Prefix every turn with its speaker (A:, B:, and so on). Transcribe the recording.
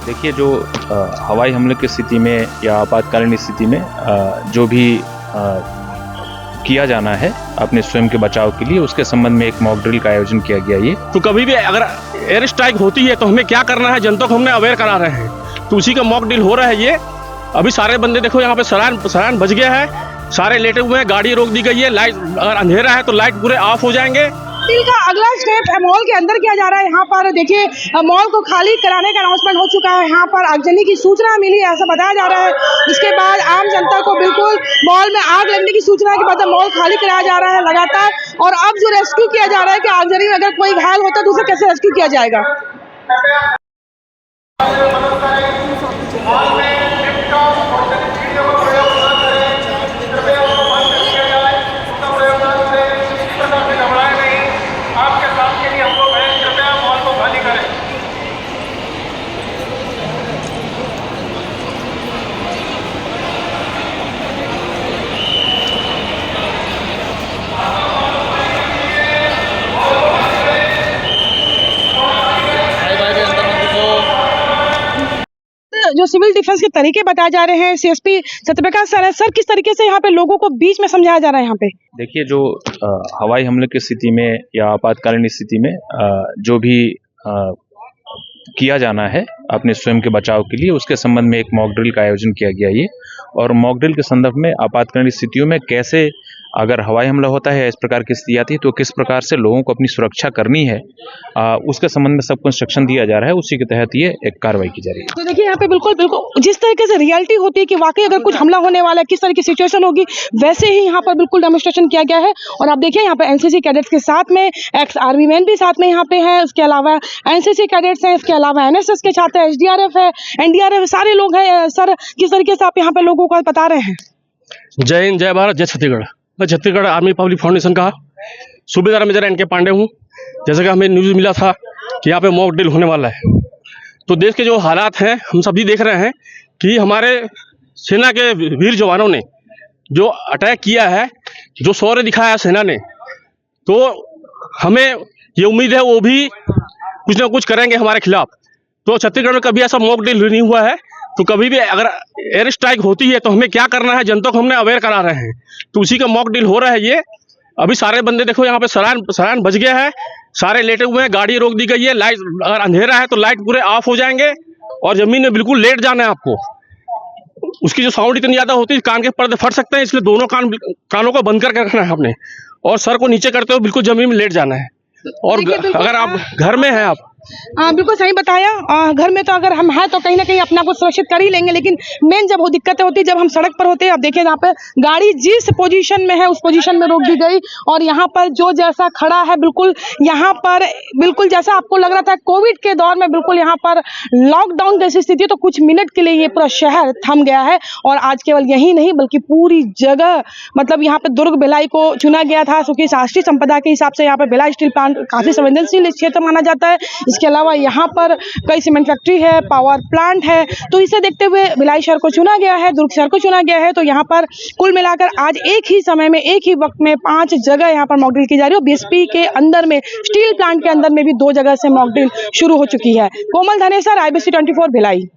A: देखिए, जो हवाई हमले की स्थिति में या आपातकालीन स्थिति में जो भी किया जाना है अपने स्वयं के बचाव के लिए, उसके संबंध में एक मॉक ड्रिल का आयोजन किया गया। ये
B: तो कभी भी अगर एयर स्ट्राइक होती है तो हमें क्या करना है, जनता को हमने अवेयर करा रहे हैं। तो उसी का मॉक ड्रिल हो रहा है। ये अभी सारे बंदे देखो यहाँ पे सरान बज गया है, सारे लेटे हुए हैं, गाड़ी रोक दी गई है। लाइट अगर अंधेरा है तो लाइट पूरे ऑफ हो जाएंगे।
C: ड्रिल का अगला स्टेप मॉल के अंदर किया जा रहा है। यहाँ पर देखिए मॉल को खाली कराने का अनाउंसमेंट हो चुका है। यहाँ पर आगजनी की सूचना मिली ऐसा बताया जा रहा है। इसके बाद आम जनता को बिल्कुल मॉल में आग लगने की सूचना के बाद मॉल खाली कराया जा रहा है लगातार। और अब जो रेस्क्यू किया जा रहा है कि आगजनी में अगर कोई घायल होता है तो उसे कैसे रेस्क्यू किया जाएगा। जो सिविल डिफेंस के तरीके बताए जा रहे हैं, सीएसपी सत्यप्रकाश सर किस तरीके से यहाँ पे लोगों को बीच में समझाया जा रहा है यहाँ पे।
A: देखिए, जो हवाई हमले की स्थिति में या आपातकालीन स्थिति में जो भी किया जाना है अपने स्वयं के बचाव के लिए, उसके संबंध में एक मॉक ड्रिल का आयोजन किया गया। ये और मॉक ड्रिल के संदर्भ में आपातकालीन स्थितियों में कैसे, अगर हवाई हमला होता है, इस प्रकार की स्थिति आती है तो किस प्रकार से लोगों को अपनी सुरक्षा करनी है, उसके संबंध में सबको इंस्ट्रक्शन दिया जा रहा है। उसी के तहत ये एक कार्रवाई की जा रही है।
C: तो देखिए यहाँ पे बिल्कुल जिस तरीके से रियलिटी होती है कि वाकई अगर कुछ हमला होने वाला है, किस तरह की सिचुएशन होगी, वैसे ही यहाँ पर बिल्कुल डेमोन्स्ट्रेशन किया गया है। और आप देखिए यहाँ पे एनसीसी कैडेट्स के साथ में एक्स आर्मी मैन भी साथ में यहाँ पे हैं, उसके अलावा एनसीसी कैडेट्स हैं, इसके अलावा एनएसएस के छात्र है, एसडीआरएफ है, एनडीआरएफ, सारे लोग हैं। सर किस तरीके से आप यहाँ पे लोगों को बता रहे हैं।
B: जय हिंद, जय भारत, जय छत्तीसगढ़। मैं छत्तीसगढ़ आर्मी पब्लिक फाउंडेशन का सूबेदार मेजर एनके पांडे हूँ। जैसे कि हमें न्यूज़ मिला था कि यहाँ पे मॉक ड्रिल होने वाला है, तो देश के जो हालात हैं हम सभी देख रहे हैं कि हमारे सेना के वीर जवानों ने जो अटैक किया है, जो शौर्य दिखाया है सेना ने, तो हमें ये उम्मीद है वो भी कुछ ना कुछ करेंगे हमारे खिलाफ। तो छत्तीसगढ़ में कभी ऐसा मॉक ड्रिल नहीं हुआ है। तो कभी भी अगर एयर स्ट्राइक होती है तो हमें क्या करना है, जनता को हमने अवेयर करा रहे हैं। तो उसी का मॉक ड्रिल हो रहा है। ये अभी सारे बंदे देखो यहाँ पे सरान बज गया है, सारे लेटे हुए हैं, गाड़ी रोक दी गई है। लाइट अगर अंधेरा है तो लाइट पूरे ऑफ हो जाएंगे और जमीन में बिल्कुल लेट जाना है आपको। उसकी जो साउंड इतनी ज्यादा होती है कान के पर्दे फट सकते हैं, इसलिए दोनों कानों को बंद करके रखना है आपने, और सर को नीचे करते हुए बिल्कुल जमीन में लेट जाना है। और अगर आप घर में हैं, आप
C: बिल्कुल सही बताया। घर में तो अगर हम हैं तो कहीं ना कहीं अपना को सुरक्षित कर ही लेंगे, लेकिन मेन जब वो दिक्कतें होती है जब हम सड़क पर होते हैं। अब देखिए यहाँ पे गाड़ी जिस पोजीशन में है उस पोजीशन में रोक दी गई, और यहाँ पर जो जैसा खड़ा है बिल्कुल यहाँ पर बिल्कुल जैसा आपको लग रहा था कोविड के दौर में, बिल्कुल यहाँ पर लॉकडाउन जैसी स्थिति। तो कुछ मिनट के लिए ये पूरा शहर थम गया है। और आज केवल यही नहीं बल्कि पूरी जगह, मतलब यहाँ पे दुर्ग भिलाई को चुना गया था क्योंकि राष्ट्रीय संपदा के हिसाब से यहाँ पे भिलाई स्टील प्लांट काफी संवेदनशील क्षेत्र माना जाता है। इसके अलावा यहाँ पर कई सीमेंट फैक्ट्री है, पावर प्लांट है। तो इसे देखते हुए भिलाई शहर को चुना गया है, दुर्ग शहर को चुना गया है। तो यहाँ पर कुल मिलाकर आज एक ही समय में, एक ही वक्त में 5 जगह यहाँ पर मॉक ड्रिल की जा रही है। बीएसपी के अंदर में, स्टील प्लांट के अंदर में भी 2 जगह से मॉक ड्रिल शुरू हो चुकी है। कोमल धनेसर, IBC 24 भिलाई।